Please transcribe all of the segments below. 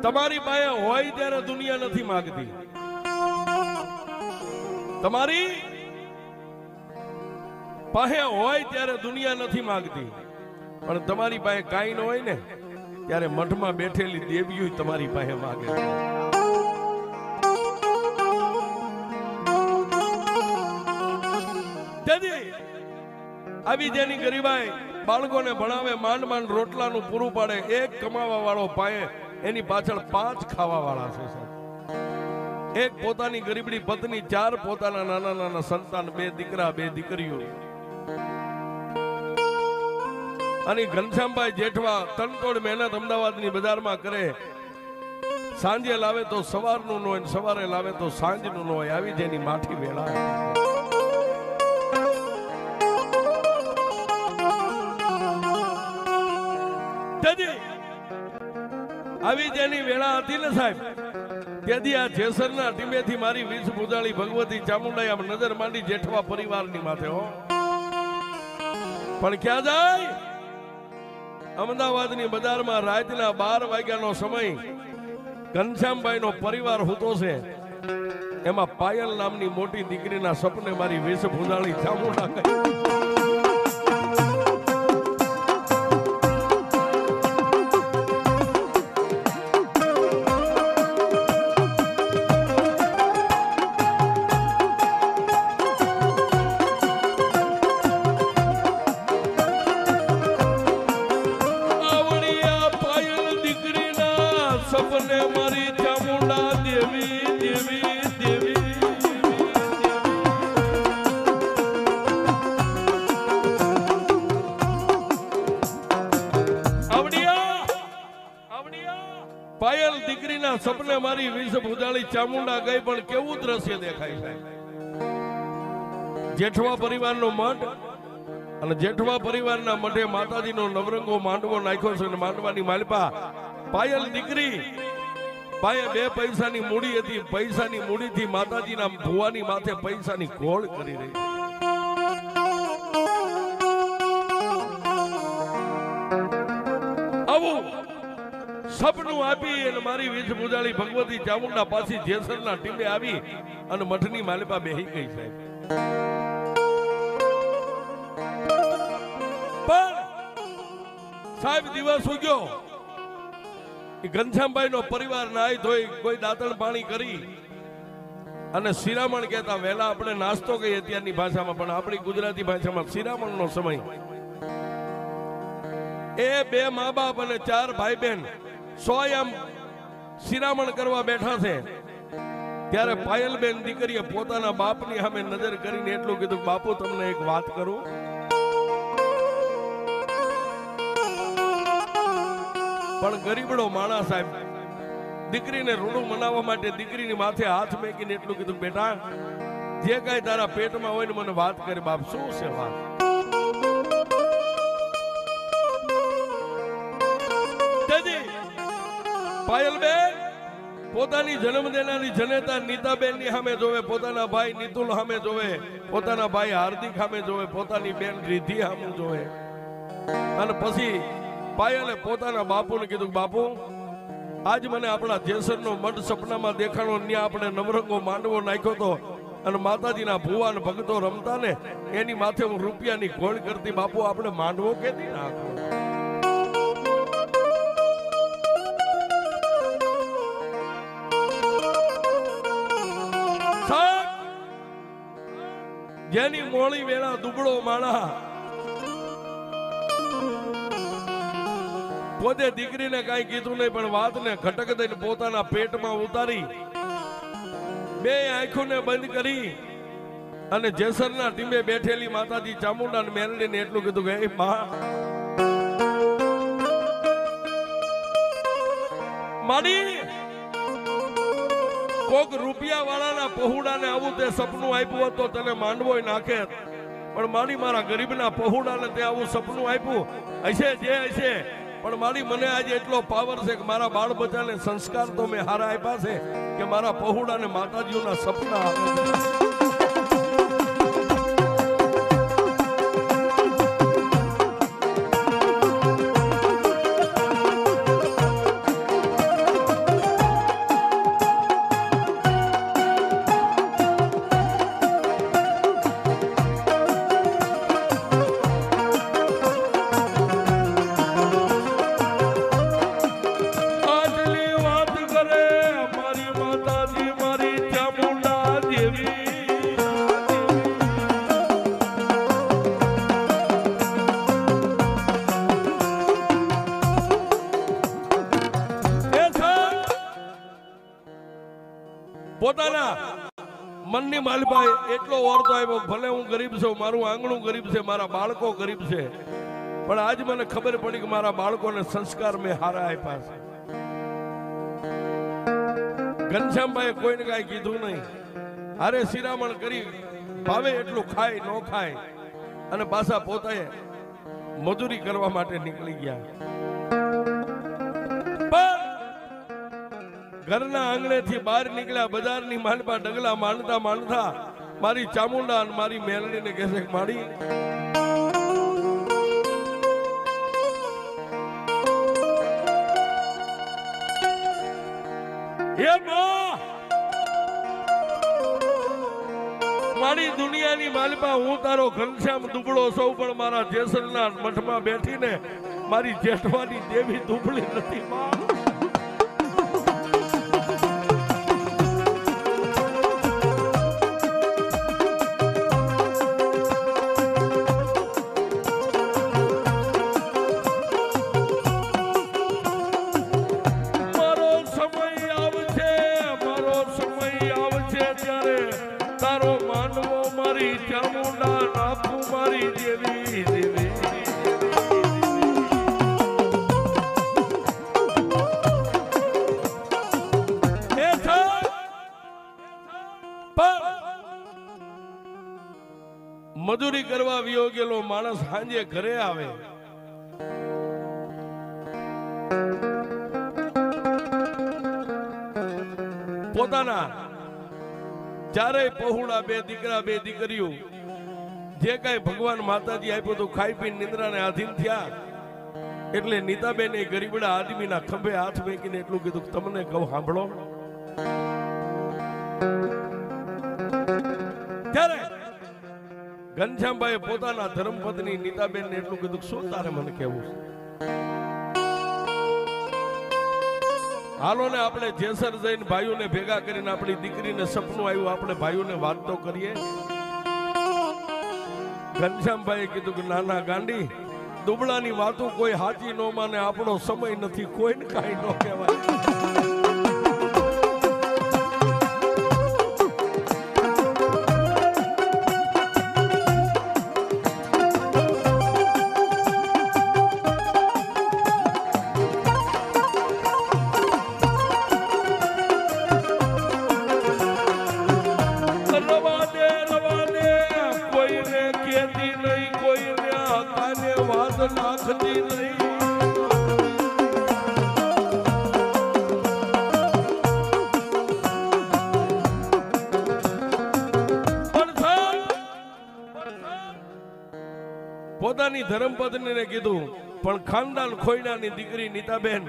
તમારી પાસે હોય ત્યારે દુનિયા નથી માંગતી. તમારી પાસે હોય ત્યારે દુનિયા નથી માંગતી, પણ તમારી પાસે કાંઈ ન હોય ને ત્યારે મઠમાં બેઠેલી દેવીઓ તમારી પાસે માંગે છે. આવી જેની ગરીબાઈ બાળકોને ભણાવે, માંડ માંડ રોટલાનું પૂરું પાડે, એક કમાવા વાળો પાએ એની પાછળ 5 ખાવા વાળા છે. એક પોતાની ગરીબડી પત્ની, 4 પોતાના નાના નાના સંતાન, 2 દીકરા 2 દીકરીઓ. અને ઘનશ્યામભાઈ જેઠવા તનતોડ મહેનત અમદાવાદની બજારમાં કરે. સાંજે લાવે તો સવારનું ન હોય, સવારે લાવે તો સાંજનું ન હોય. આવી જેની માઠી વેળા. આવી જેની વેળા હતી ને સાહેબ, તેથી આ જેસરના ટીમેથી મારી વીસ પૂજાળી ભગવતી ચામુંડાઈ આમ નજર માંડી જેઠવા પરિવારની માથે. હો પણ ક્યાં જાય? અમદાવાદની બજારમાં રાતના 12 વાગ્યાનો સમય, ઘનશ્યામભાઈ નો પરિવાર હોતો છે. એમાં પાયલ નામની મોટી દીકરીના સપને મારી વીસ પૂજાળી ચામુંડા ગઈ. સપને મારી ચામુંડા દેવી દેવી દેવી. પાયલ દીકરીના સપને મારી વિષ ભુજાળી ચામુંડા ગઈ. પણ કેવું દ્રશ્ય દેખાય છે? જેઠવા પરિવારનો મઠ, અને જેઠવા પરિવારના મઠે માતાજીનો નવરંગો માંડવો નાખ્યો છે. અને માંડવાની માલપા પાયલ દીકરી પાસે 2 પૈસાની મૂડી હતી. પૈસાની મૂડીથી માતાજીના ભુવાની માથે પૈસાની ઘોળ કરી રહી. આવું સપનું આપી અને મારી વીજ પૂજાળી ભગવતી ચામુંડા પાછી જેસરના ટીમે આવી અને મઠની માલિપા બેહી ગઈ છે. પણ સાહેબ દિવસ ઉગ્યો, ઘનશ્યામભાઈ નો પરિવાર નાઈ ધોઈ કોઈ દાંતણ પાણી કરી અને શિરામણ કહેતા. વહેલા આપણે નાસ્તો કહીએ અત્યારની ભાષામાં, પણ આપણી ગુજરાતી ભાષામાં શિરામણ નો સમય. એ 2 મા બાપ અને 4 ભાઈ બહેન 100 આમ શિરામણ કરવા બેઠા છે. ત્યારે પાયલબેન દીકરીએ પોતાના બાપની સામે નજર કરીને એટલું કીધું, બાપુ તમને એક વાત કરું. પણ ગરીબડો માણસ સાહેબ દીકરીને રૂડું મનાવવા માટે દીકરીની માથે હાથ મેકીને એટલું કીધું, બેટા જે કાંઈ તારા પેટમાં હોય ને મને વાત કરે. બાપ શું છે વાત? પાયલબેન પોતાની જન્મ દેનારી જનેતા નીતાબેન ની સામે જોવે, પોતાના ભાઈ નિતુલ સામે જોવે, પોતાના ભાઈ હાર્દિક સામે જોવે, પોતાની બેન રિધિ સામે જોવે. અને પછી પાયલે પોતાના બાપુને કીધું, બાપુ આજ મને આપણા જેસરનો મઠ સપનામાં દેખાણો. ત્યાં આપણે નવરંગો માંડવો નાખ્યો તો અને માતાજીના ભુવા ને ભક્તો રમતા ને એની માથે હું રૂપિયાની ઘોળ કરતી. બાપુ આપણે માંડવો કેદી નાખો? જેની મોળી વેળા દુબળો માણા પોતે દીકરીને કઈ કીધું નહીં, પણ વાતને ખટક દઈને પોતાના પેટમાં ઉતારી 2 આંખોને બંધ કરી અને જેસરના ટીમે બેઠેલી માતાજી ચામુંડાને મેરડીને એટલું કીધું કે એ માં માડી, કોક રૂપિયા વાળાના પહોડાને આવું તે સપનું આપ્યું તો તને માંડવોય નાખે. પણ મારી મારા ગરીબના પહોડાને તે આવું સપનું આપ્યું હશે જે હશે, પણ મારી મને આજે એટલો પાવર છે કે મારા બાળ બચ્ચાને સંસ્કાર તો મેં હારા આપ્યા છે કે મારા પહોડાને માતાજીઓના સપના આવે. પોતાના મનની માલભાઈ એટલો ઓરતો આવ્યો, ભલે હું ગરીબ છું, મારું આંગણું ગરીબ છે, મારા બાળકો ગરીબ છે, પણ આજ મને ખબર પડી કે મારા બાળકોને સંસ્કાર મેં હારા આપ્યા છે. ઘનશ્યામભાઈ કોઈને કાંઈ કીધું નહીં, હારે શિરામણ કરી ભાવે એટલું ખાય ન ખાય અને પાછા પોતાએ મજૂરી કરવા માટે નીકળી ગયા. પણ ઘરના આંગણેથી બહાર નીકળ્યા, બજારની માંડપા ડગલા માંડતા માંડતા મારી ચામુંડા અને મારી મેલડીને કહેશે માડી મારી દુનિયાની માલપા હું તારો ઘનશ્યામ દુબળો સૌ, પણ મારા જેસરના મઠમાં બેઠીને મારી જેઠવાની દેવી દુબળી નથી માં. મજૂરી કરવા વિયો ગયેલો માણસ સાંજે ઘરે આવે, પોતાના ચારેય પહોળા, બે દીકરા બે દીકરીઓ જે કઈ ભગવાન માતાજી આપ્યું તો ખાઈ પીને નિંદ્રાને આધીન થયા. એટલે નીતાબેન એ ગરીબડા આદમીના ખંભે હાથ મેકીને એટલું કીધું કે તમને કહું સાંભળો. ત્યારે ઘનશ્યામભાઈ પોતાના ધર્મપત્ની નીતાબેનને એટલું કીધું શું તારે મને કહેવું છે? હાલો ને આપણે જેસર જઈને ભાઈઓને ભેગા કરીને આપણી દીકરીને સપનું આવ્યું, આપણે ભાઈઓને વાત તો કરીએ. ઘનશ્યામભાઈએ કીધું કે નાના ગાંડી, દુબળાની વાતો કોઈ હાચી ન માને, આપણો સમય નથી, કોઈને કાંઈ ન કહેવાય. પોતાની ધર્મપત્નીને કીધું, પણ ખાનદાન ખોઈનાની દીકરી નીતાબેન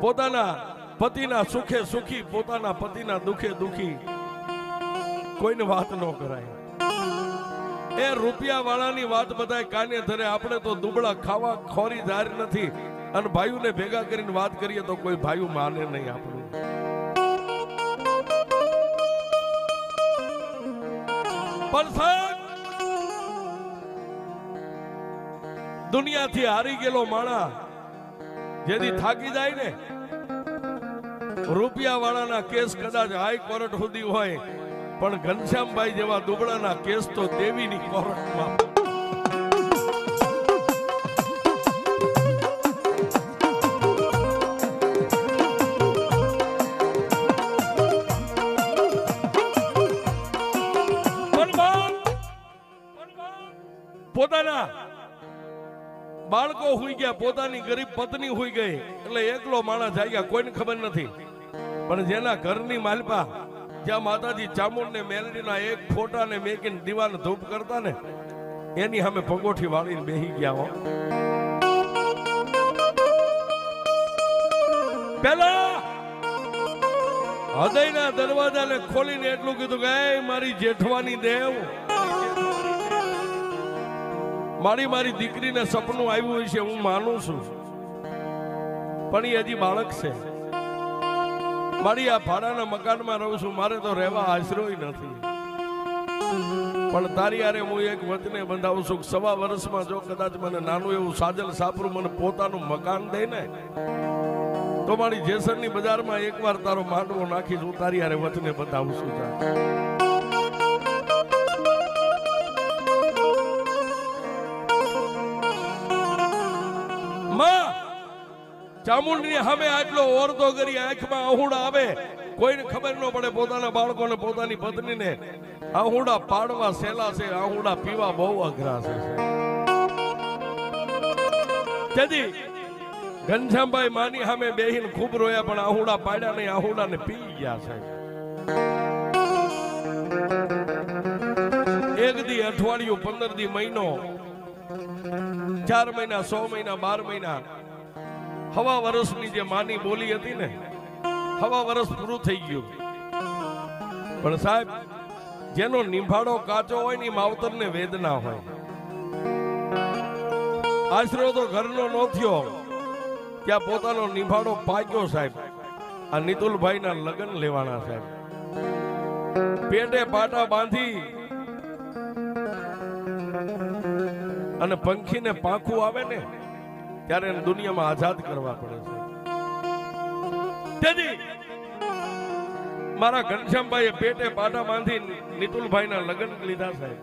પોતાના પતિના સુખે સુખી, પોતાના પતિના દુખે દુખી, કોઈને વાત ન કરાય. એ રૂપિયા વાળાની વાત બધાય કાને ધરે, આપણે તો દુબળા ખાવા ખોરી જાર નથી. અને ભાઈઓને ભેગા કરીને વાત કરીએ તો કોઈ ભાઈઓ માને નહીં આપણું. પણ દુનિયાથી હારી ગયેલો માણા જેથી થાકી જાય ને, રૂપિયા વાળાના કેસ કદાચ હાઈ કોર્ટ સુધી હોય, પણ ઘનશ્યામભાઈ જેવા દુબળાના કેસ તો દેવીની કોર્ટમાં. પોતાના બાળકો હુઈ ગયા, પોતાની ગરીબ પત્ની હુઈ ગઈ, એટલે એકલો માણસ જાગ્યા, કોઈને ખબર નથી. પણ જેના ઘરની માલપા, જ્યાં માતાજી ચામુંડ ને મેલડીના એક ફોટાને મેકીને દીવાને ધૂપ કરતા ને, એની સામે પગોઠી વાળીને બેહી ગયા હો. પેલા હૃદયના દરવાજાને ખોલીને એટલું કીધું કે મારી જેઠવાની દેવ, મારી દીકરીને સપનું આવ્યું છે, હું માનું છું, પણ એ હજી બાળક છે. મારી આ ભાડાના મકાનમાં રહું છું, મારે તો રહેવા આશરોય નથી. પણ તારી યારે હું એક વચને બંધાવું છું, 1.25 વર્ષમાં જો કદાચ મને નાનું એવું સાજલ સાપરું મને પોતાનું મકાન દે ને, તો મારી જેસરની બજારમાં એકવાર તારો માંડવો નાખીશ, હું તારી હારે વચને બતાવું છું. ચામુંડની સામે આટલો ઓરતો કરી આંખમાં આહુડા આવે, કોઈને ખબર ન પડે. પોતાના બાળકોને પોતાની પત્નીને આહુડા પાડવા સહેલા છે, આહુડા પીવા બહુ અઘરા છે. તેથી ઘનશ્યામભાઈ માની સામે બેહીને ખૂબ રોયા, પણ આહુડા પાડ્યા નહીં, આહુડાને પી ગયા છે. એક દી અઠવાડિયું, 15 દી, મહિનો, 4 મહિના, 100 મહિના, 12 મહિના, હવા વર્ષની જે માની બોલી હતી ને, હવા વર્ષ પૂરું થઈ ગયું. પણ સાહેબ, જેનો નિભાડો કાચો હોય ને માવતરને વેદના હોય. આશરો તો ઘરનો ન થયો, ત્યાં પોતાનો નિભાડો પાક્યો. સાહેબ, આ નિતુલભાઈના લગ્ન લેવાના. સાહેબ, પેટે પાટા બાંધી અને પંખીને પાંખું આવે ને ત્યારે દુનિયામાં આઝાદ કરવા પડે છે. તેથી મારા ઘનશ્યામભાઈએ પેટે પાટા બાંધી નિતુલભાઈના લગ્ન લીધા. સાહેબ,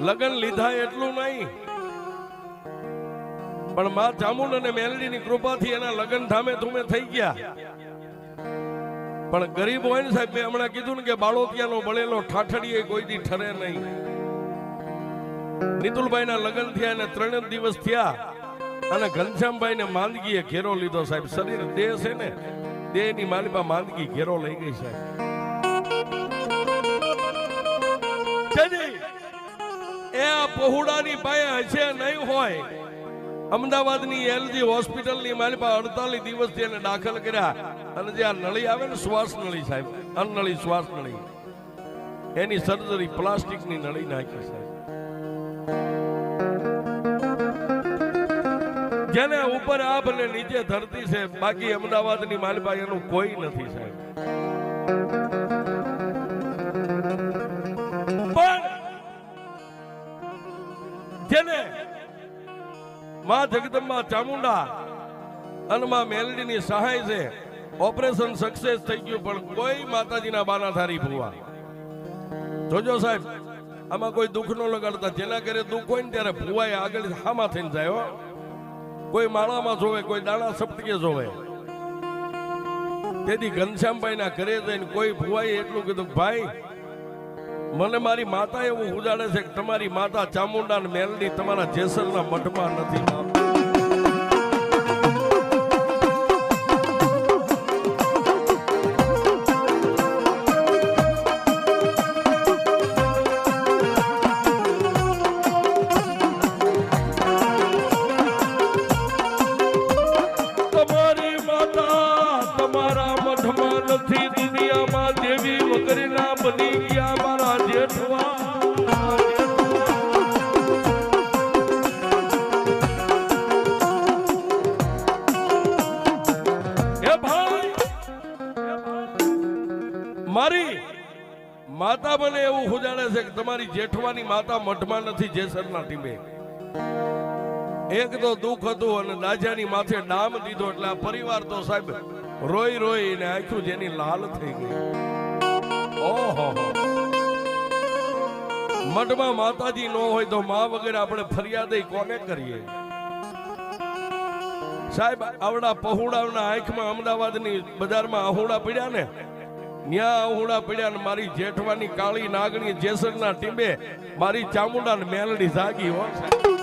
લગ્ન લીધા એટલું નહીં, પણ માં ચામુંડ અને મેલડીની કૃપાથી એના લગ્ન ધામે ધૂમે થઈ ગયા. પણ ગરીબ હોય ને સાહેબ, મેં હમણાં કીધું ને કે બાળોતિયાનો બળેલો ઠાઠડીએ કોઈ દી ઠરે નહીં. નિતુલભાઈના લગ્ન થયા અને 3 દિવસ થયા અને ઘનશ્યામભાઈને માંદગીએ ઘેરો લીધો. સાહેબ, શરીર દેહ છે ને, દેહની માલિપા માંદગી ઘેરો લઈ ગઈ. સાહેબ, એ આ પહોળાની પાયે હશે નહીં હોય. અમદાવાદની એલજી હોસ્પિટલની માલિપા 48 દિવસથી એને દાખલ કર્યા અને જે આ નળી આવે ને, શ્વાસ નળી, સાહેબ, અનનળી શ્વાસ નળી, એની સર્જરી પ્લાસ્ટિકની નળી નાખી. સાહેબ, જેને ઉપર આભ ને નીચે ધરતી છે, બાકી અમદાવાદની માલિપા એનું કોઈ નથી. સાહેબ, પણ જેને માં જગદંબા ચામુંડા અને માં મેલડીની સહાય છે, ઓપરેશન સક્સેસ થઈ ગયું. પણ કોઈ માતાજીના બાના ધારી ભૂવા જોજો. સાહેબ, આમાં કોઈ દુઃખ ન લગાડતા. જેના ઘરે દુઃખ હોય ને ત્યારે ભૂવાએ આગળ હામાં થઈને જાય. કોઈ માળામાં જોવે, કોઈ દાણા સપટીએ જોવે. તેથી ઘનશ્યામભાઈના ઘરે જઈને કોઈ ભૂવાએ એટલું કીધું, ભાઈ, મને મારી માતા એવું ઉજાડે છે કે તમારી માતા ચામુંડા અને મેલડી તમારા જેસરના મઠમાં નથી. તમારી માતા તમારા મઠમાં નથી, દુનિયામાં દેવી વગરના બની ગયા મારા જેઠવા. મારી માતા મને એવું ઉજાડે છે કે તમારી જેઠવાની માતા મઠમાં નથી, જેસરના ટીમે. એક તો દુઃખ હતું અને દાજાની માથે ડામ દીધો, એટલે આ પરિવાર તો સાહેબ રોઈ રોઈ ને આંખું જેની લાલ થઈ ગઈ. ઓહો, મઠમાં માતાજી ન હોય તો માં વગર આપણે ફરિયાદ કોને કરીએ? સાહેબ, આવડા પહોળાના આંખમાં અમદાવાદની બજારમાં આહુડા પડ્યા ને, ન્યા આહુડા પડ્યા ને મારી જેઠવાની કાળી નાગણી જેસરના ટીંબે મારી ચામુંડા ને મેલડી જાગી. હો સાહેબ,